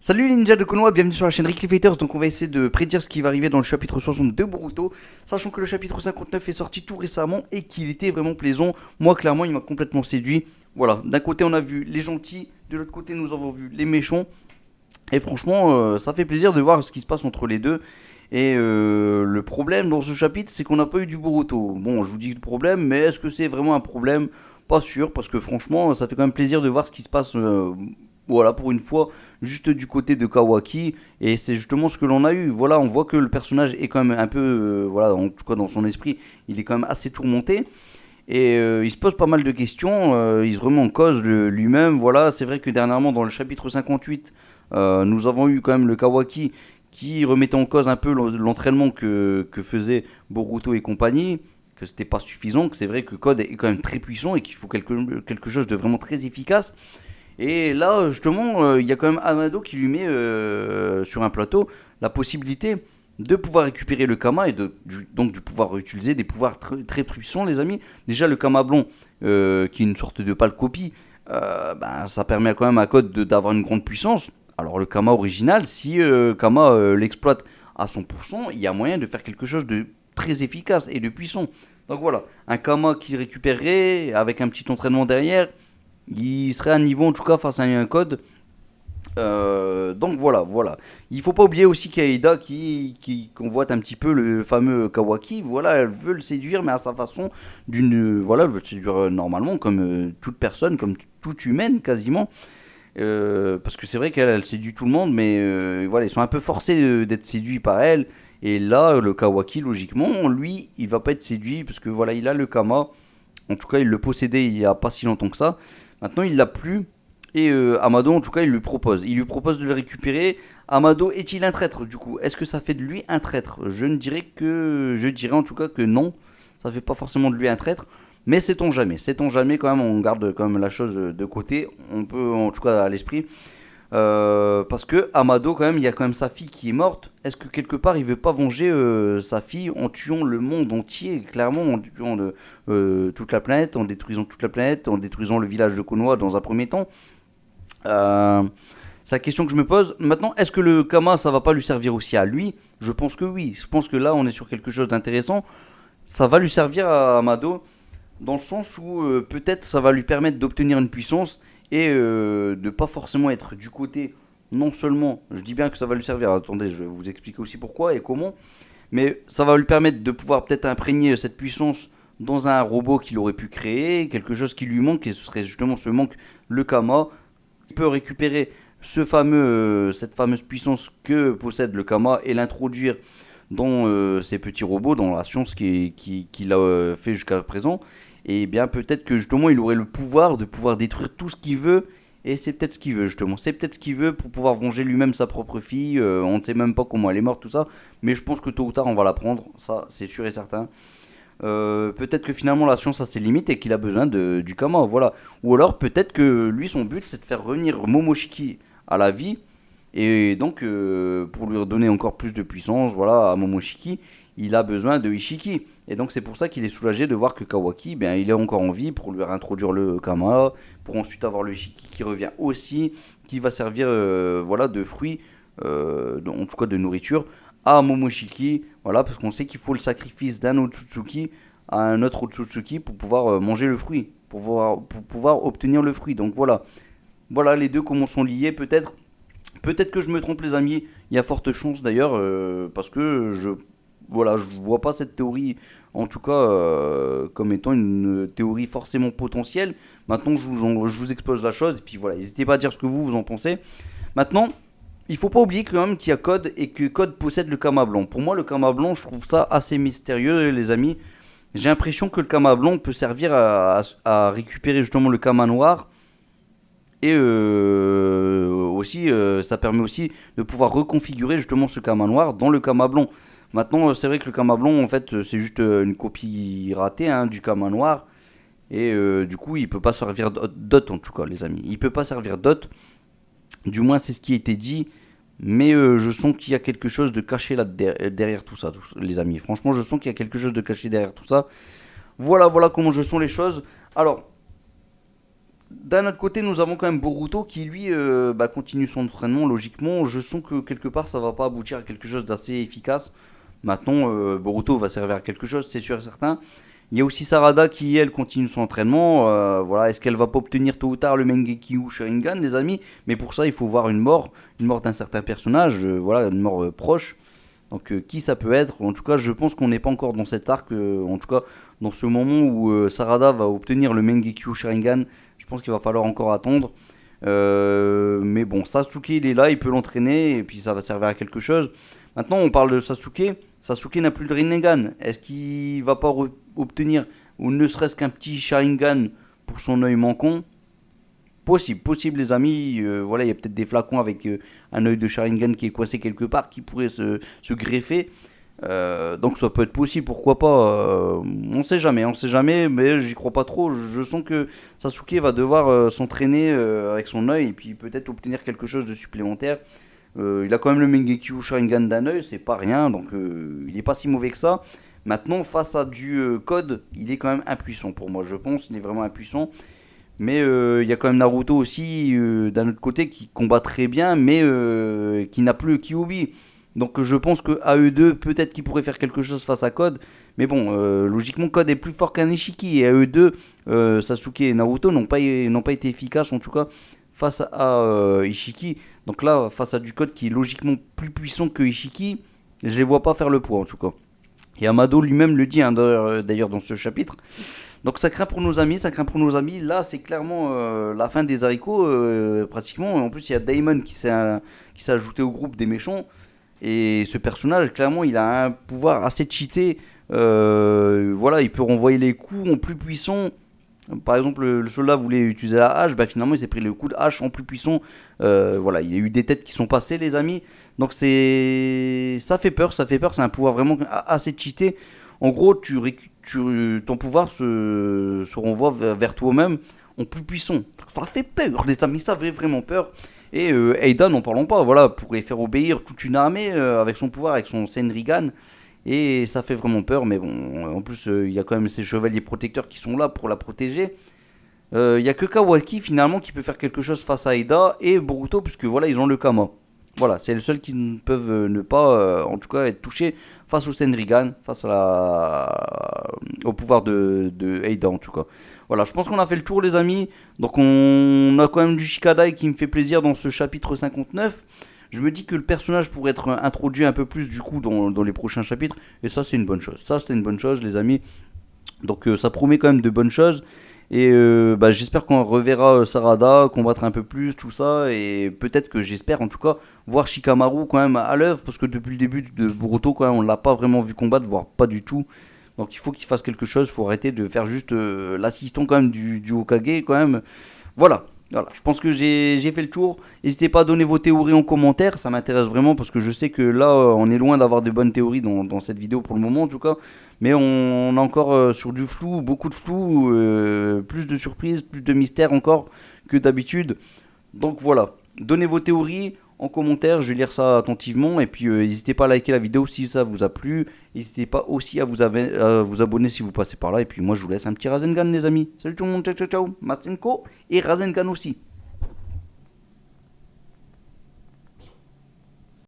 Salut les ninjas de Konoha, bienvenue sur la chaîne Rick Fighters. Donc on va essayer de prédire ce qui va arriver dans le chapitre 60 de Boruto, sachant que le chapitre 59 est sorti tout récemment et qu'il était vraiment plaisant. Moi clairement il m'a complètement séduit. Voilà, d'un côté on a vu les gentils, de l'autre côté nous avons vu les méchants. Et franchement ça fait plaisir de voir ce qui se passe entre les deux. Et le problème dans ce chapitre c'est qu'on n'a pas eu du Boruto. Bon, je vous dis le problème, mais est-ce que c'est vraiment un problème? Pas sûr, parce que franchement ça fait quand même plaisir de voir ce qui se passe. Voilà, pour une fois, juste du côté de Kawaki, et c'est justement ce que l'on a eu. Voilà, on voit que le personnage est quand même un peu, voilà, en tout cas dans son esprit, il est quand même assez tourmenté, et il se pose pas mal de questions, il se remet en cause lui-même. Voilà, c'est vrai que dernièrement, dans le chapitre 58, nous avons eu quand même le Kawaki qui remettait en cause un peu l'entraînement que faisaient Boruto et compagnie, que c'était pas suffisant, que c'est vrai que Code est quand même très puissant et qu'il faut quelque chose de vraiment très efficace. Et là, justement, il y a quand même Amado qui lui met sur un plateau la possibilité de pouvoir récupérer le Kama et donc de pouvoir utiliser des pouvoirs très puissants, les amis. Déjà, le Kama blond, qui est une sorte de pâle copie, ben, ça permet quand même à Code d'avoir une grande puissance. Alors, le Kama original, si Kama l'exploite à 100%, il y a moyen de faire quelque chose de très efficace et de puissant. Donc voilà, un Kama qui récupérerait avec un petit entraînement derrière, il serait à niveau en tout cas face à un code. Donc voilà. Il faut pas oublier aussi qu'il y a Ida qui convoite un petit peu le fameux Kawaki. Voilà, elle veut le séduire, mais à sa façon. Voilà, elle veut le séduire normalement, comme toute personne, comme toute humaine quasiment. Parce que c'est vrai qu'elle séduit tout le monde, mais voilà, ils sont un peu forcés d'être séduits par elle. Et là, le Kawaki, logiquement, lui, il va pas être séduit parce que voilà, il a le Kama. En tout cas, il le possédait il y a pas si longtemps que ça. Maintenant, il l'a plus. Et Amado, en tout cas, il lui propose. Il lui propose de le récupérer. Amado est-il un traître du coup? Est-ce que ça fait de lui un traître? Je dirais en tout cas que non. Ça fait pas forcément de lui un traître. Mais sait-on jamais? Sait-on jamais quand même? On garde quand même la chose de côté. On peut en tout cas à l'esprit. Parce que Amado, quand même, il y a quand même sa fille qui est morte. Est-ce que quelque part il veut pas venger sa fille en tuant le monde entier, clairement, en tuant toute la planète, en détruisant toute la planète, en détruisant le village de Konoha dans un premier temps? euh, C'est la question que je me pose. Maintenant, est-ce que le Kama, ça va pas lui servir aussi à lui? Je pense que oui. Je pense que là, on est sur quelque chose d'intéressant. Ça va lui servir à Amado dans le sens où peut-être ça va lui permettre d'obtenir une puissance et de pas forcément être du côté, non seulement, je dis bien que ça va lui servir, attendez, je vais vous expliquer aussi pourquoi et comment, mais ça va lui permettre de pouvoir peut-être imprégner cette puissance dans un robot qu'il aurait pu créer, quelque chose qui lui manque, et ce serait justement ce manque, le Kama. Il peut récupérer cette fameuse puissance que possède le Kama et l'introduire dans ces petits robots, dans la science qu'il a fait jusqu'à présent. Et bien peut-être que justement il aurait le pouvoir de pouvoir détruire tout ce qu'il veut. Et c'est peut-être ce qu'il veut justement. C'est peut-être ce qu'il veut pour pouvoir venger lui-même sa propre fille. On ne sait même pas comment elle est morte, tout ça. Mais je pense que tôt ou tard on va l'apprendre. Ça c'est sûr et certain. Peut-être que finalement la science a ses limites et qu'il a besoin du Kama, voilà. Ou alors peut-être que lui son but c'est de faire revenir Momoshiki à la vie et donc pour lui redonner encore plus de puissance, voilà, à Momoshiki, il a besoin de Ishiki. Et donc c'est pour ça qu'il est soulagé de voir que Kawaki, ben, il est encore en vie pour lui réintroduire le Kama, pour ensuite avoir le Ishiki qui revient aussi, qui va servir voilà, de fruit, en tout cas de nourriture, à Momoshiki, voilà, parce qu'on sait qu'il faut le sacrifice d'un Otsutsuki à un autre Otsutsuki pour pouvoir manger le fruit, pour pouvoir obtenir le fruit. Donc voilà les deux comment sont liés peut-être. Peut-être que je me trompe les amis, il y a forte chance d'ailleurs, parce que je vois pas cette théorie, en tout cas, comme étant une théorie forcément potentielle. Maintenant, je vous expose la chose, et puis voilà, n'hésitez pas à dire ce que vous en pensez. Maintenant, il faut pas oublier quand même qu'il y a Code et que Code possède le Kama blanc. Pour moi, le Kama blanc, je trouve ça assez mystérieux, les amis. J'ai l'impression que le Kama blanc peut servir à récupérer justement le Kama noir. Et aussi, ça permet aussi de pouvoir reconfigurer justement ce Kama noir dans le Kama blanc. Maintenant, c'est vrai que le Kama blanc, en fait, c'est juste une copie ratée hein, du Kama noir. Et du coup, il peut pas servir d'hôte en tout cas, les amis. Il peut pas servir d'hôte. Du moins, c'est ce qui a été dit. Mais je sens qu'il y a quelque chose de caché là derrière tout ça, les amis. Franchement, je sens qu'il y a quelque chose de caché derrière tout ça. Voilà comment je sens les choses. Alors, d'un autre côté, nous avons quand même Boruto qui lui continue son entraînement logiquement. Je sens que quelque part ça va pas aboutir à quelque chose d'assez efficace. Maintenant, Boruto va servir à quelque chose, c'est sûr et certain. Il y a aussi Sarada qui, elle, continue son entraînement. Voilà, est-ce qu'elle va pas obtenir tôt ou tard le Mengeki ou Sharingan, les amis? Mais pour ça, il faut voir une mort d'un certain personnage, voilà, une mort proche. Donc, qui ça peut être? En tout cas, je pense qu'on n'est pas encore dans cet arc, en tout cas, dans ce moment où Sarada va obtenir le Mengeki ou Sharingan. Je pense qu'il va falloir encore attendre. Mais bon, Sasuke, il est là, il peut l'entraîner, et puis ça va servir à quelque chose. Maintenant, on parle de Sasuke. Sasuke n'a plus de Rinnegan. Est-ce qu'il va pas obtenir, ou ne serait-ce qu'un petit Sharingan pour son œil manquant? Possible, possible les amis. Voilà, il y a peut-être des flacons avec un œil de Sharingan qui est coincé quelque part, qui pourrait se greffer. Donc ça peut être possible, pourquoi pas. On sait jamais, mais j'y crois pas trop. Je sens que Sasuke va devoir s'entraîner avec son œil et puis peut-être obtenir quelque chose de supplémentaire. Il a quand même le Mengekyo Sharingan d'un œil, c'est pas rien, donc il est pas si mauvais que ça. Maintenant, face à du code, il est quand même impuissant pour moi, je pense. Il est vraiment impuissant. Mais il y a quand même Naruto aussi, d'un autre côté, qui combat très bien, mais qui n'a plus le Kyuubi. Donc je pense que à eux deux, peut-être qu'ils pourraient faire quelque chose face à Code. Mais bon, logiquement, Code est plus fort qu'un Ishiki. Et à eux deux, Sasuke et Naruto n'ont pas été efficaces, en tout cas, face à Ishiki. Donc là, face à du Code qui est logiquement plus puissant que Ishiki, je les vois pas faire le poids, en tout cas. Et Amado lui-même le dit, hein, d'ailleurs, dans ce chapitre. Donc ça craint pour nos amis, ça craint pour nos amis. Là, c'est clairement la fin des haricots, pratiquement. En plus, il y a Daimon qui s'est ajouté au groupe des méchants. Et ce personnage, clairement, il a un pouvoir assez cheaté. Voilà, il peut renvoyer les coups en plus puissant. Par exemple, le soldat voulait utiliser la hache, bah finalement il s'est pris le coup de hache en plus puissant. Voilà, il y a eu des têtes qui sont passées, les amis. Donc ça fait peur, ça fait peur. C'est un pouvoir vraiment assez cheaté. En gros, ton pouvoir se renvoie vers toi-même en plus puissant. Ça fait peur, les amis, ça fait vraiment peur. Et Aida, n'en parlons pas, voilà, pourrait faire obéir toute une armée avec son pouvoir, avec son Senrigan. Et ça fait vraiment peur, mais bon, en plus, il y a quand même ces chevaliers protecteurs qui sont là pour la protéger. Il y a que Kawaki finalement qui peut faire quelque chose face à Aida et Boruto, puisque voilà, ils ont le Kama. Voilà, c'est le seul qui ne peuvent ne pas, en tout cas, être touchés face au Senrigan, face au pouvoir de Aida en tout cas. Voilà, je pense qu'on a fait le tour, les amis. Donc, on a quand même du Shikadai qui me fait plaisir dans ce chapitre 59. Je me dis que le personnage pourrait être introduit un peu plus du coup dans les prochains chapitres. Et ça, c'est une bonne chose. Ça, c'est une bonne chose, les amis. Donc, ça promet quand même de bonnes choses. Et j'espère qu'on reverra Sarada combattre un peu plus, tout ça. Et peut-être que j'espère en tout cas voir Shikamaru quand même à l'œuvre. Parce que depuis le début de Boruto, quand même, on ne l'a pas vraiment vu combattre, voire pas du tout. Donc il faut qu'il fasse quelque chose. Il faut arrêter de faire juste l'assistant quand même du Hokage quand même. Voilà. Voilà, je pense que j'ai fait le tour. N'hésitez pas à donner vos théories en commentaire, ça m'intéresse vraiment parce que je sais que là, on est loin d'avoir de bonnes théories dans cette vidéo pour le moment en tout cas. Mais on est encore sur du flou, beaucoup de flou, plus de surprises, plus de mystères encore que d'habitude. Donc voilà, donnez vos théories en commentaire, je vais lire ça attentivement. Et puis n'hésitez pas à liker la vidéo si ça vous a plu. N'hésitez pas aussi à vous abonner si vous passez par là. Et puis moi je vous laisse un petit Rasengan les amis. Salut tout le monde, ciao ciao ciao. Masenko et Rasengan aussi.